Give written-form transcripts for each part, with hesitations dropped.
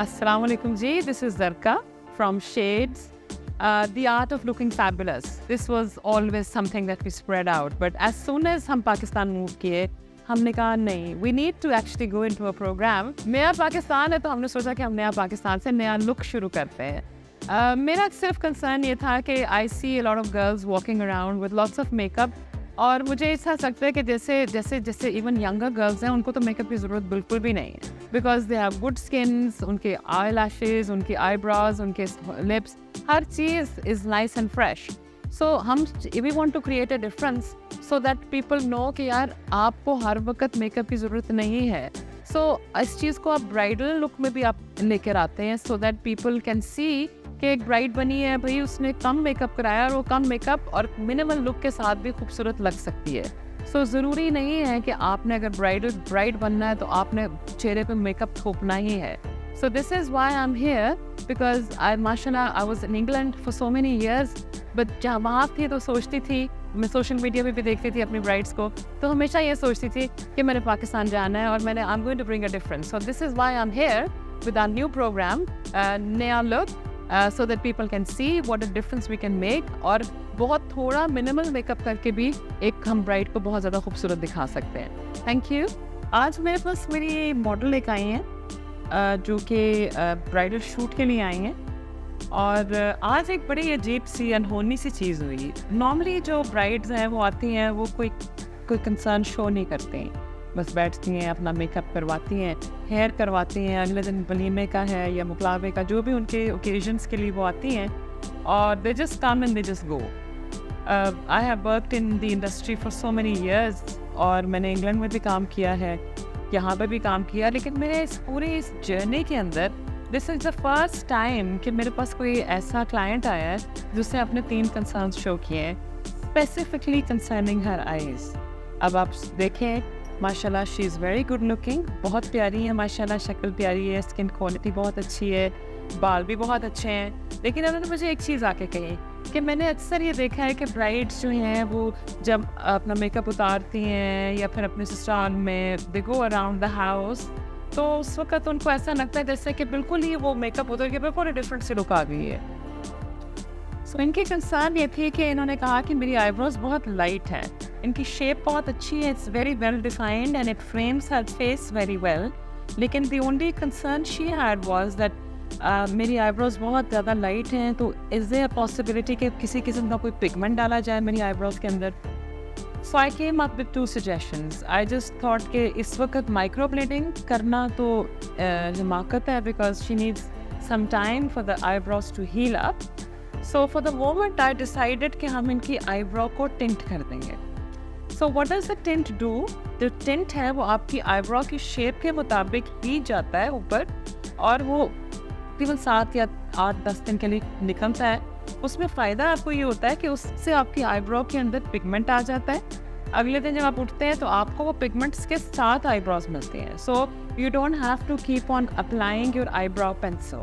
Assalamu alaikum ji, this is Zarka from Shades. The art of looking fabulous. This was always something that we spread out. But as soon as हम Pakistan move किए, हमने कहा नहीं, we need to actually go into a program. नया पाकिस्तान है तो हमने सोचा कि हम नया पाकिस्तान से नया लुक शुरू करते हैं. मेरा सिर्फ कंसर्न ये था कि I see a lot of girls walking around with lots of makeup. और मुझे ऐसा लगता है कि जैसे इवन यंगर गर्ल्स हैं उनको तो मेकअप की ज़रूरत बिल्कुल भी नहीं है because they have good skins, उनके आई लैशेज़, उनके आईब्रोज, उनके लिप्स, हर चीज़ is nice and fresh. So हम we want to create a difference so that people know कि यार आपको हर वक्त मेकअप की ज़रूरत नहीं है. सो इस चीज़ को आप ब्राइडल लुक में भी आप लेकर आते हैं so that people can see कि एक ब्राइड बनी है भाई, उसने कम मेकअप कराया और वो कम मेकअप और मिनिमल लुक के साथ भी खूबसूरत लग सकती है. सो ज़रूरी नहीं है कि आपने अगर ब्राइड बनना है तो आपने चेहरे पे मेकअप थोपना ही है. So this is why I am here because माशाल्लाह I was in England for so many years. But जहाँ वहाँ थी तो सोचती थी, मैं सोशल मीडिया पे भी देखती थी अपनी ब्राइड्स को, तो हमेशा ये सोचती थी कि मैंने पाकिस्तान जाना है और I am going to bring a difference. So this is why I am here with our new programme नया look. So that people can see what a difference we can make और बहुत थोड़ा मिनिमल मेकअप करके भी एक हम bride को बहुत ज़्यादा खूबसूरत दिखा सकते हैं. Thank you. आज मेरे पास मेरी मॉडल एक आई हैं जो कि ब्राइडल शूट के लिए आई हैं और आज एक बड़ी अजीब सी अनहोनी सी चीज़ हुई. नॉर्मली जो ब्राइड्स हैं वो आती हैं, वो कोई कंसर्न शो नहीं करते हैं, बस बैठती हैं, अपना मेकअप करवाती हैं, हेयर करवाती हैं, अगले दिन वलीमे का है या मुकलावे का, जो भी उनके ओकेजन्स के लिए वो आती हैं और they just come and they just go. I have worked in the industry for so many years और मैंने इंग्लैंड में भी काम किया है, यहाँ पर भी काम किया, लेकिन मेरे इस जर्नी के अंदर this is the first time कि मेरे पास कोई ऐसा क्लाइंट आया है जिसने अपने 3 कंसर्न शो किए हैं स्पेसिफिकली कंसर्निंग हर आईज. अब आप देखें, माशाल्लाह she is very good looking, बहुत प्यारी है माशाल्लाह, शक्ल प्यारी है, स्किन क्वालिटी बहुत अच्छी है, बाल भी बहुत अच्छे हैं. लेकिन उन्होंने मुझे एक चीज़ आके कही कि मैंने अक्सर ये देखा है कि ब्राइड्स जो हैं वो जब अपना मेकअप उतारती हैं या फिर अपने ससुराल में दे गो अराउंड द हाउस, तो उस वक्त उनको ऐसा लगता है जैसे कि बिल्कुल ही वो मेकअप उतर के बिल्कुल डिफरेंट से लुक आ गई है. सो इनकी कंसर्न ये थी कि इन्होंने कहा कि मेरी आईब्रोज बहुत लाइट है, इनकी शेप बहुत अच्छी है, it's very well defined and it frames her face very well. लेकिन the only concern she had was that मेरी आईब्रोज बहुत ज़्यादा लाइट हैं, तो इज़ देयर अ पॉसिबिलिटी कि किसी किस्म का कोई पिगमेंट डाला जाए मेरी आईब्रोज के अंदर. So I came up with 2 suggestions. I just thought कि इस वक्त माइक्रो ब्लेडिंग करना तो हिमाकत है because she needs some time for the eyebrows to heal up. So for the moment I decided कि हम इनकी आईब्रो को टिंट कर देंगे. So what does the tint do? जो टिंट है वो आपकी आईब्रो की शेप के मुताबिक ही जाता है ऊपर और वो तकरीबन 7 या 8-10 दिन के लिए निकलता है. उसमें फ़ायदा आपको ये होता है कि उससे आपकी आईब्रो के अंदर पिगमेंट आ जाता है. अगले दिन जब आप उठते हैं तो आपको वो पिगमेंट्स के साथ आईब्रोज मिलते हैं. So you don't have to keep on applying your eyebrow pencil,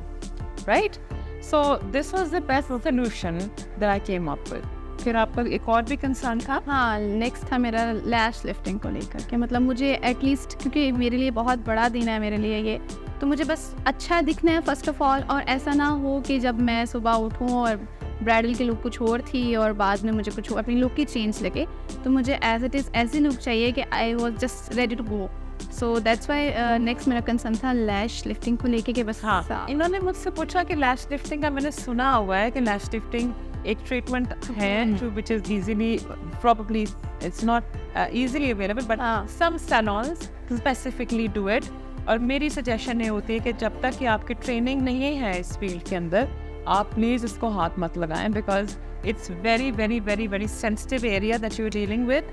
right? So this was the best solution that I came up with. फिर आपका एक और भी कंसर्न था? हाँ, नेक्स्ट था मेरा लैश लिफ्टिंग को लेकर के. मतलब मुझे एटलीस्ट, क्योंकि मेरे लिए बहुत बड़ा दिन है मेरे लिए ये, तो मुझे बस अच्छा दिखना है फर्स्ट ऑफ ऑल, और ऐसा ना हो कि जब मैं सुबह उठूँ और ब्राइडल की लुक कुछ और थी और बाद में मुझे कुछ अपनी लुक की चेंज लगे. तो मुझे एज इट इज़ ऐसी लुक चाहिए कि I was just ready to go. So that's why next मेरा कंसर्न था लैश लिफ्टिंग को लेके कि बस. हाँ, इन्होंने मुझसे पूछा कि लैश लिफ्टिंग का मैंने सुना हुआ है कि लैश लिफ्टिंग एक ट्रीटमेंट है जो which is easily, probably it's not easily available but some salons specifically do it. और मेरी सजेशन ये होती है कि जब तक कि आपकी ट्रेनिंग नहीं है इस फील्ड के अंदर, आप प्लीज़ इसको हाथ मत लगाएं because it's very very very very sensitive area that you are dealing with.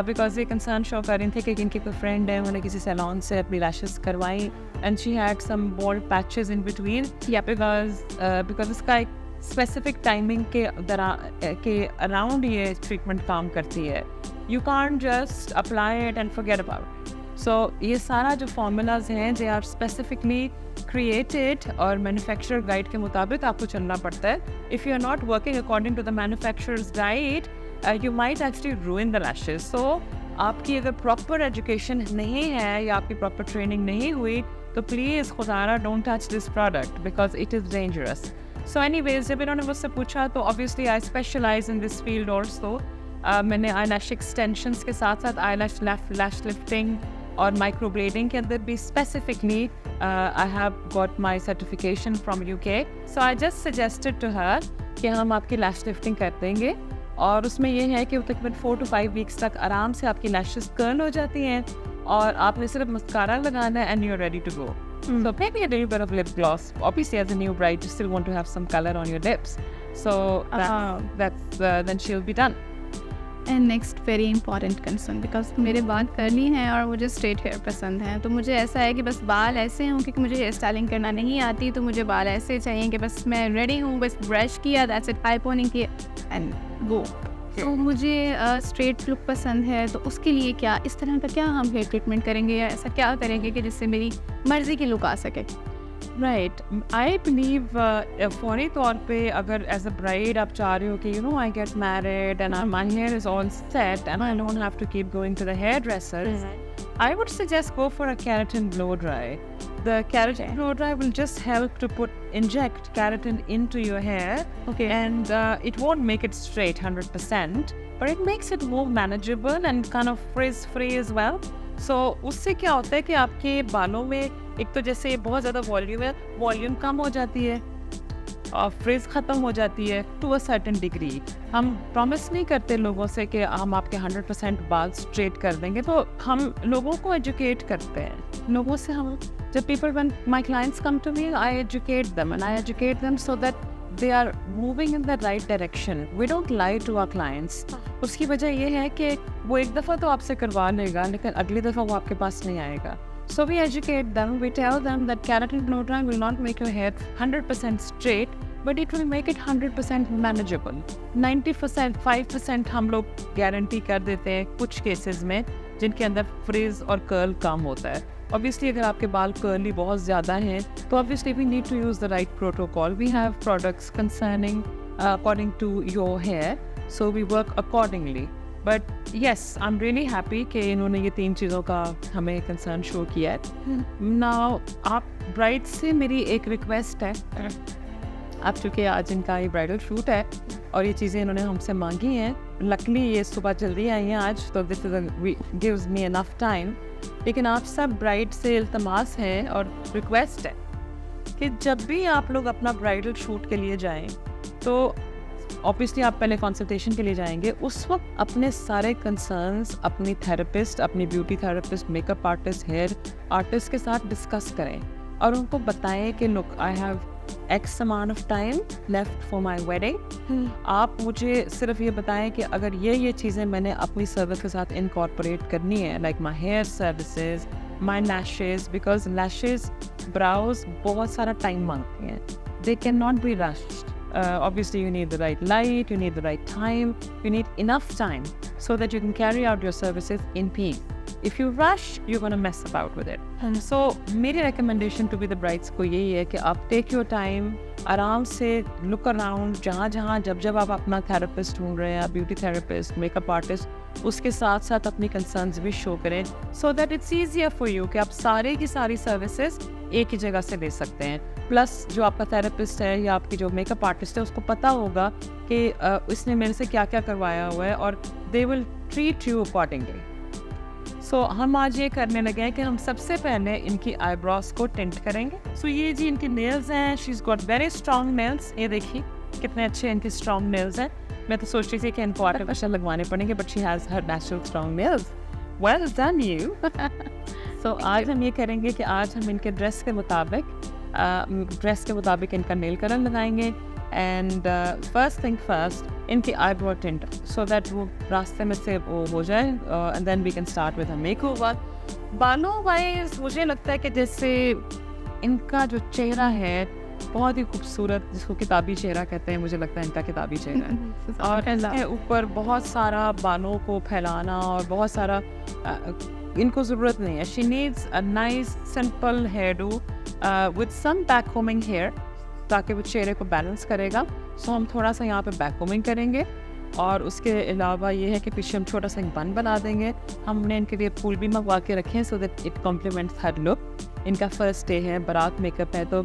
Because ये कंसर्न शो कर रही थी कि इनकी कोई फ्रेंड है, उन्होंने किसी सैलून से अपनी लैशेस करवाई and she had some bald patches in between. Because इसका एक स्पेसिफिक टाइमिंग के अराउंड ये ट्रीटमेंट काम करती है. You can't just apply it and forget about. So ये सारा जो फार्मूलाज हैं दे आर स्पेसिफिकली क्रिएटेड और मैन्युफैक्चरर गाइड के मुताबिक आपको चलना पड़ता है. If you are not working according to the manufacturer's guide you might actually ruin the lashes. So आपकी अगर प्रॉपर एजुकेशन नहीं है या आपकी प्रॉपर ट्रेनिंग नहीं हुई तो प्लीज़ खुदारा don't touch this product because it is dangerous. So anyways जब इन्होंने मुझसे पूछा तो obviously I specialise in this field also. मैंने आई लैश एक्सटेंशंस के साथ साथ आई लैश लिफ्टिंग और माइक्रो ब्लेडिंग के अंदर भी specifically I have got my certification from UK. So I just suggested to her कि हम आपकी लैश लिफ्टिंग कर देंगे और उसमें ये है कि तकरीबन 4 to 5 वीक्स तक आराम से आपकी लैशेस कर्ल हो जाती हैं और आपने सिर्फ मस्कारा लगाना है and you are ready to go. So maybe a little bit of lip gloss. Obviously, as a new bride, you still want to have some color on your lips. So that's then she'll be done. And next very important concern because मेरे बाल curly हैं और मुझे straight hair पसंद हैं. तो मुझे ऐसा है कि बस बाल ऐसे हों क्योंकि मुझे हेयर स्टाइलिंग करना नहीं आती. तो मुझे बाल ऐसे चाहिए कि बस मैं रेडी हूँ, बस ब्रश किया, दैट्स इट, हाइपोनिंग किया एंड गो. तो मुझे स्ट्रेट लुक पसंद है. तो उसके लिए क्या इस तरह का क्या हम हेयर ट्रीटमेंट करेंगे या ऐसा क्या करेंगे कि जिससे मेरी मर्ज़ी की लुक आ सके? राइट. आई बिलीव फौरी तौर पे अगर एज अ ब्राइड आप चाह रहे हो कि I get married and my hair is all set and I don't have to keep going to the hairdressers, I would suggest go for a keratin blow dry. The keratin blow dry will just help to inject keratin into your hair. Okay. And it won't make it straight 100%, but it makes it more manageable and kind of frizz-free as well. So उससे क्या होता है कि आपके बालों में एक तो जैसे बहुत ज़्यादा वॉल्यूम है, वॉल्यूम कम हो जाती है और फ्रिज ख़त्म हो जाती है टू अ सर्टेन डिग्री. हम प्रॉमिस नहीं करते लोगों से कि हम आपके 100% बाल स्ट्रेट कर देंगे. तो हम लोगों को एजुकेट करते हैं. लोगों से हम जब people when my clients come to me I educate them so that they are moving in the right direction. We don't lie to our clients. उसकी वजह ये है कि वो एक दफ़ा तो आपसे करवा लेगा लेकिन अगली दफ़ा वो आपके पास नहीं आएगा. So we educate them, we tell them that keratin blow dry will not make your hair 100% straight, but it will make it 100% manageable. 90%, 5% हम लोग गारंटी कर देते हैं कुछ केसेस में जिनके अंदर फ्रिज और कर्ल कम होता है. Obviously अगर आपके बाल कर्ली बहुत ज़्यादा हैं तो obviously we need to use the right protocol. We have products concerning according to your hair, so we work accordingly. But yes, I'm really happy कि इन्होंने ये 3 चीज़ों का हमें कंसर्न शो किया है. Now आप ब्राइड से मेरी एक रिक्वेस्ट है. अब चूँकि आज इनका ये ब्राइडल शूट है और ये चीज़ें इन्होंने हमसे मांगी हैं. लकली ये सुबह जल्दी आई हैं आज तो this gives me enough time. लेकिन आप सब ब्राइड से इल्तमास है और रिक्वेस्ट है कि जब भी आप लोग अपना ब्राइडल शूट के लिए जाएं तो ऑब्वियसली आप पहले कंसल्टेशन के लिए जाएंगे. उस वक्त अपने सारे कंसर्न्स अपनी थेरेपिस्ट, अपनी beauty therapist, makeup artist, hair artist के साथ डिस्कस करें और उनको बताएं कि look I have X amount of time left for my wedding. आप मुझे सिर्फ ये बताएं कि अगर ये चीज़ें मैंने अपनी सर्विस के साथ इनकॉर्पोरेट करनी है, like my hair services, my lashes, because lashes brows बहुत सारा टाइम मांगती हैं. They can not be rushed. Obviously you need the right light, you need the right time, you need enough time so that you can carry out your services in peace. If you rush, you're going to mess about with it. So मेरी recommendation to be the brides को यही है कि आप take your time, आराम से look around, जहाँ जब आप अपना therapist ढूंढ रहे हैं, beauty therapist, makeup artist, उसके साथ साथ अपनी concerns भी show करें so that it's easier for you कि आप सारे की सारी services एक ही जगह से ले सकते हैं. प्लस जो आपका थेरेपिस्ट है या आपकी जो मेकअप आर्टिस्ट है उसको पता होगा कि इसने मेरे से क्या क्या करवाया हुआ है और they will treat you accordingly. So हम आज ये करने लगे हैं कि हम सबसे पहले इनकी आईब्रोज को टिंट करेंगे. सो ये जी इनके नेल्स हैं. She is got very strong nails. ये देखिए कितने अच्छे इनके स्ट्रॉन्ग नेल्स हैं. मैं तो सोच रही थी कि इनको आर्टिफिशियल लगवाने पड़ेंगे but she has her natural strong nails. Well done you. So आज हम ये करेंगे कि आज हम इनके ड्रेस के मुताबिक इनका नेल कलर लगाएंगे. एंड फर्स्ट थिंग फर्स्ट इनकी आईब्रो टिंट सो दैट वो रास्ते में से वो हो जाए and then we can start with a makeover. बालों वाइज मुझे लगता है कि जैसे इनका जो चेहरा है बहुत ही खूबसूरत, जिसको किताबी चेहरा कहते हैं, मुझे लगता है इनका किताबी चेहरा है. और इसके ऊपर बहुत सारा बालों को फैलाना और बहुत सारा इनको ज़रूरत नहीं है. She needs a nice simple hairdo with some back combing hair ताकि वो चेहरे को बैलेंस करेगा. सो हम थोड़ा सा यहाँ पे बैक कोमिंग करेंगे और उसके अलावा ये है कि पीछे हम छोटा सा एक बन बना देंगे. हमने इनके लिए फूल भी मंगवा के रखे हैं so that it complements her look. इनका फर्स्ट डे है, बारात मेकअप है, तो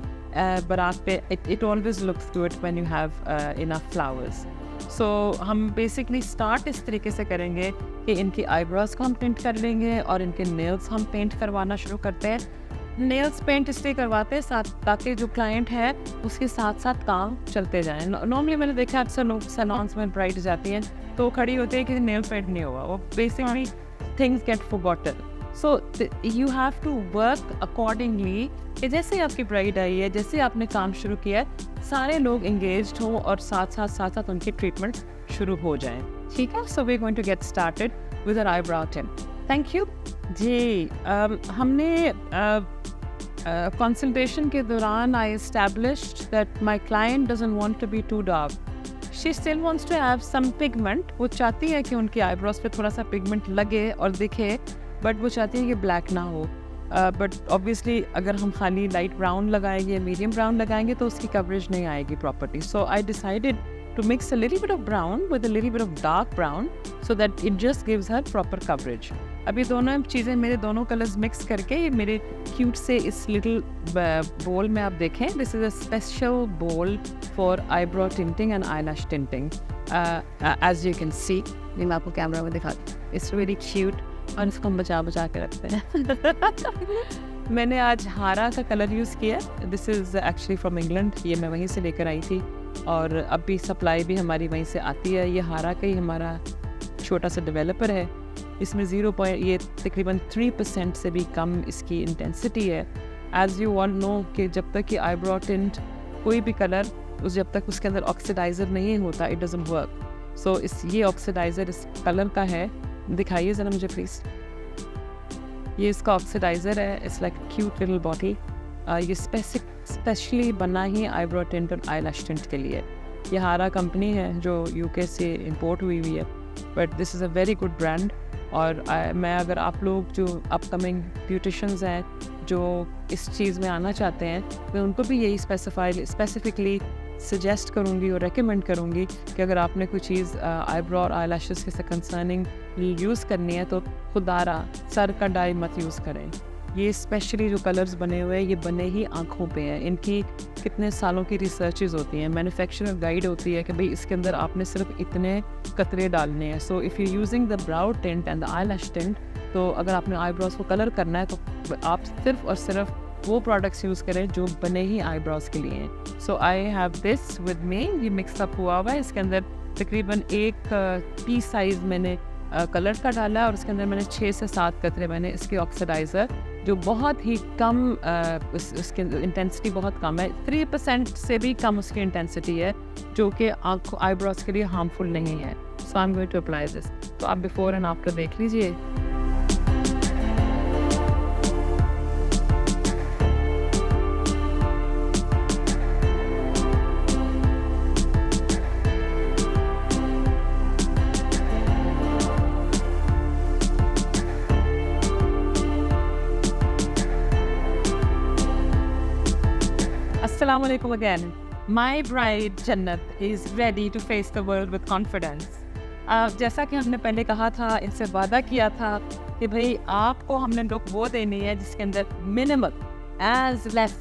बारात पे it always looks good when you have enough flowers. So हम बेसिकली स्टार्ट इस तरीके से करेंगे कि इनकी आईब्रोज को हम पेंट कर लेंगे और इनके नेल्स हम पेंट करवाना शुरू करते हैं। नेल्स पेंट इसलिए करवाते हैं साथ ताकि जो क्लाइंट है उसके साथ साथ काम चलते जाएं। नॉर्मली मैंने देखा अक्सर लोग सैलून्स में ब्राइड जाती हैं तो खड़ी होती है कि नेल पेंट नहीं हुआ, वो basically things get forgotten. So you have to work accordingly कि जैसे आपकी ब्राइड आई है, जैसे आपने काम शुरू किया है, सारे लोग इंगेज्ड हों और साथ साथ उनकी ट्रीटमेंट शुरू हो जाएं। ठीक है, so we going to get started with our eyebrow tint. Thank you जी। हमने कंसल्टेशन के दौरान I established that my client doesn't want to be too dark, she still wants to have some pigment. वो चाहती है कि उनकी eyebrows पे थोड़ा सा पिगमेंट लगे और दिखे, बट वो चाहती है कि ब्लैक ना हो। बट ऑब्वियसली अगर हम खाली लाइट ब्राउन लगाएंगे, मीडियम ब्राउन लगाएंगे तो उसकी कवरेज नहीं आएगी property. So I decided to mix a little bit of brown with a little bit of dark brown so that it just gives her proper coverage. अभी दोनों चीज़ें मेरे दोनों कलर्स मिक्स करके मेरे क्यूट से इस लिटिल बोल में आप देखें, this is a special bowl for eyebrow tinting and eyelash tinting. As you can see, मैं आपको कैमरा में दिखाती हूँ, इट्स वेरी क्यूट और इसको हम बचा के रखते हैं। मैंने आज हारा का कलर यूज़ किया, this is actually from England, ये मैं वहीं से लेकर आई थी और अभी सप्लाई भी हमारी वहीं से आती है। ये हारा का ही हमारा छोटा सा डेवलपर है, इसमें ये तकरीबन 3% से भी कम इसकी इंटेंसिटी है। एज़ यू ऑल नो कि जब तक कि आईब्रो टिंट कोई भी कलर जब तक उसके अंदर ऑक्सीडाइज़र नहीं होता इट डजंट वर्क। सो ये ऑक्सीडाइज़र इस कलर का है, दिखाइए ज़रा मुझे प्लीज़। ये इसका ऑक्सीडाइज़र है, it's like cute little bottle. ये स्पेशली बना ही आईब्रो टिंट और आईलैश टिंट के लिए। ये हारा कंपनी है जो यूके से इंपोर्ट हुई है, but this is a very good brand. और मैं अगर आप लोग जो अपकमिंग ब्यूटिशियंस हैं जो इस चीज़ में आना चाहते हैं, मैं उनको भी यही स्पेसिफिकली सजेस्ट करूँगी और रेकमेंड करूँगी कि अगर आपने कोई चीज़ आईब्रो और आईलैशेस के कंसर्निंग यूज़ करनी है तो खुदारा सर का डाई मत यूज़ करें। ये स्पेशली जो कलर्स बने हुए हैं ये बने ही आँखों पे हैं। इनकी कितने सालों की रिसर्चेज होती हैं, मैन्युफैक्चरिंग गाइड होती है कि भाई इसके अंदर आपने सिर्फ इतने कतरे डालने हैं। So if you using the brow tint and the eyelash tint, तो अगर आपने आईब्रोज को कलर करना है तो आप सिर्फ और सिर्फ वो प्रोडक्ट्स यूज़ करें जो बने ही आईब्रोज के लिए हैं। So I have this with me, ये मिक्सअप हुआ हुआ है। इसके अंदर तकरीबन एक पी साइज़ मैंने कलर का डाला और उसके अंदर मैंने 6 से 7 कतरे मैंने इसके ऑक्सीडाइज़र जो बहुत ही कम उसकी इंटेंसिटी बहुत कम है, 3% से भी कम उसकी इंटेंसिटी है, जो कि आँखों आईब्रोज के लिए हार्मफुल नहीं है। So I am going to apply this. तो आप बिफोर एंड आफ्टर देख लीजिए। Assalamu alaikum again. My bride Jannat is ready to face the world with confidence. जैसा कि हमने पहले कहा था, इनसे वादा किया था कि भाई आपको हमने लुक वो देनी है जिसके अंदर minimal as less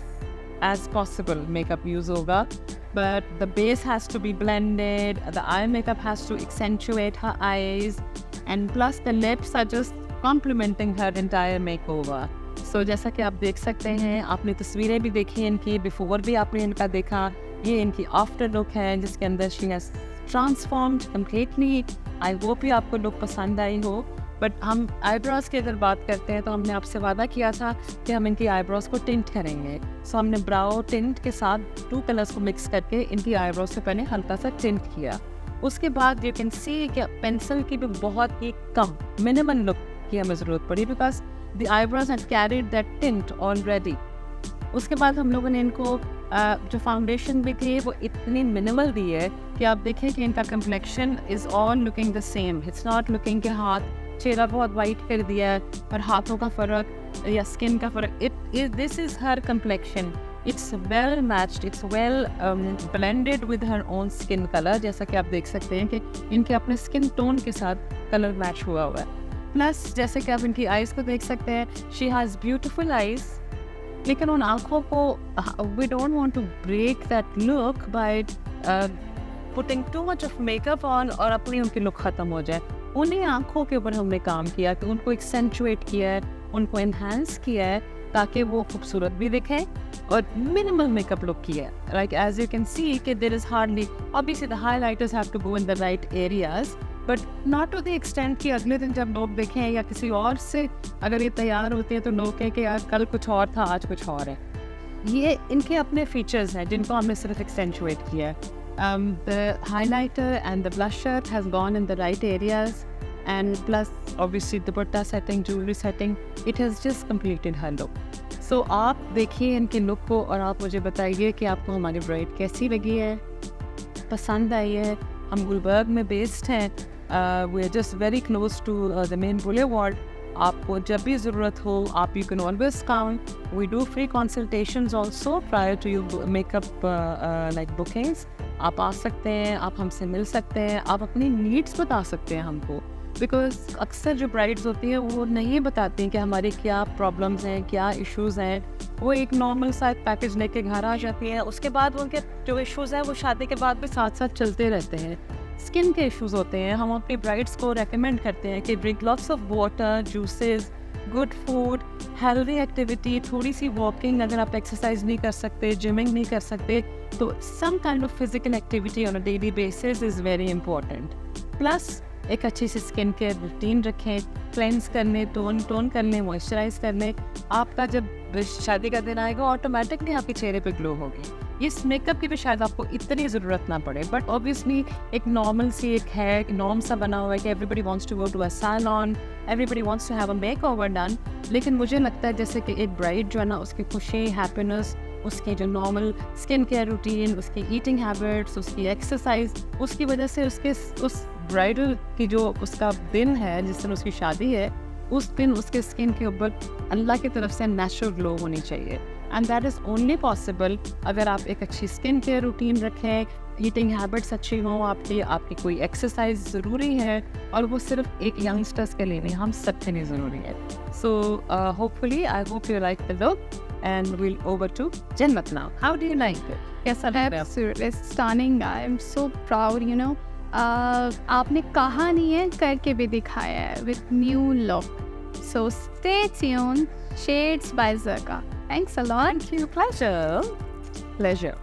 as possible makeup use होगा, but the base has to be blended, the eye makeup has to accentuate her eyes, and plus the lips are just complementing her entire makeover. सो जैसा कि आप देख सकते हैं, आपने तस्वीरें भी देखी इनकी, बिफोर भी आपने इनका देखा, ये इनकी आफ्टर लुक है जिसके अंदर she has transformed completely. I hope ही आपको लुक पसंद आई हो। बट हम आईब्रोज की अगर बात करते हैं तो हमने आपसे वादा किया था कि हम इनकी आईब्रोज को टिंट करेंगे। सो हमने ब्राउ टिंट के साथ 2 कलर्स को मिक्स करके इनकी आईब्रोज से पहले हल्का सा टिंट किया। उसके बाद यू कैन सी कि पेंसिल की भी बहुत ही कम मिनिमल लुक की हमें ज़रूरत पड़ी, because the eyebrows had carried that tint already. उसके बाद हम लोगों ने इनको जो फाउंडेशन भी थी वो इतनी मिनिमल दी है कि आप देखें कि इनका complexion is all looking the same. It's not looking के हाथ चेहरा बहुत वाइट कर दिया है और हाथों का फ़र्क या स्किन का फ़र्क। This is her complexion, it's well matched, it's well blended with her own skin colour. जैसा कि आप देख सकते हैं कि इनके अपने स्किन टोन के साथ कलर मैच हुआ है। प्लस जैसे कि आप इनकी आइज़ को देख सकते हैं, शी हैज़ ब्यूटिफुल आइज़ लेकिन उन आँखों को we don't want to break that look by putting too much of makeup on और अपनी उनकी लुक ख़त्म हो जाए। उन्हीं आँखों के ऊपर हमने काम किया कि उनको एक्सेंचुएट किया है, उनको एनहांस किया है ताकि वो खूबसूरत भी दिखें और मिनिमल मेकअप लुक किया है। Like as you can see कि there is hardly, obviously the highlighters have to go in the right areas but not to the extent कि अगले दिन जब लोग देखें या किसी और से अगर ये तैयार होते हैं तो लोग कहें कि यार कल कुछ और था आज कुछ और है। ये इनके अपने फीचर्स हैं जिनको हमने सिर्फ एक्सेंचुएट किया है। The highlighter and the blusher has gone in the right areas and plus obviously dupatta setting, jewelry setting, it has just completed her look. So आप देखिए इनके लुक को और आप मुझे बताइए कि आपको हमारी ब्राइड कैसी लगी है, पसंद आई है। हम गुलबर्ग में बेस्ड हैं, we are just very close to the main boulevard. आपको जब भी ज़रूरत हो आप you can always come. We do free consultations also prior to you makeup like bookings. आप आ सकते हैं, आप हमसे मिल सकते हैं, आप अपनी नीड्स बता सकते हैं हमको, बिकॉज अक्सर जो ब्राइड्स होती हैं वो नहीं बताती हैं कि हमारे क्या प्रॉब्लम्स हैं, क्या इश्यूज़ हैं। वो एक नॉर्मल सा पैकेज लेके घर आ जाती हैं, उसके बाद उनके जो इश्यूज़ हैं वो शादी के बाद भी साथ साथ चलते रहते हैं। स्किन के इश्यूज़ होते हैं, हम अपनी ब्राइड्स को रेकमेंड करते हैं कि drink lots of water, juices, good food, healthy activity, थोड़ी सी वॉकिंग, अगर आप एक्सरसाइज नहीं कर सकते, जिमिंग नहीं कर सकते तो some kind of physical activity on a daily basis is very important. Plus एक अच्छी सी स्किन केयर रूटीन रखें, क्लेंस करने, टोन करने, मॉइस्चराइज करने। आपका जब शादी का दिन आएगा ऑटोमेटिकली आपके चेहरे पे ग्लो होगी। इस मेकअप की भी शायद आपको इतनी ज़रूरत ना पड़े, बट ऑब्वियसली एक नॉर्मल सी एक है, एक नॉर्म सा बना हुआ है कि everybody wants to go to a salon, everybody wants to have a makeover done. लेकिन मुझे लगता है जैसे कि एक ब्राइड जो है ना, उसकी खुशी, हैप्पीनेस, उसकी जो नॉर्मल स्किन केयर रूटीन, उसकी ईटिंग हैबिट्स, उसकी एक्सरसाइज, उसकी वजह से उसके उस ब्राइडल की जो उसका दिन है जिस दिन उसकी शादी है, उस दिन उसके स्किन के ऊपर अल्लाह की तरफ से नेचुरल ग्लो होनी चाहिए। And that is only possible अगर आप एक अच्छी स्किन केयर रूटीन रखें, ईटिंग हैबिट्स अच्छी हों आपकी कोई एक्सरसाइज ज़रूरी है, और वो सिर्फ एक यंगस्टर्स के लिए नहीं, हम सब के लिए ज़रूरी है। So hopefully I hope you like the look and we'll over to Jannat now. How do you like it? Yes, absolutely stunning. I'm so proud, you know. आपने कहा नहीं है, करके भी दिखाया है with new look. So stay tuned. Shades by Zarka. Thanks a lot. Thank you. Pleasure.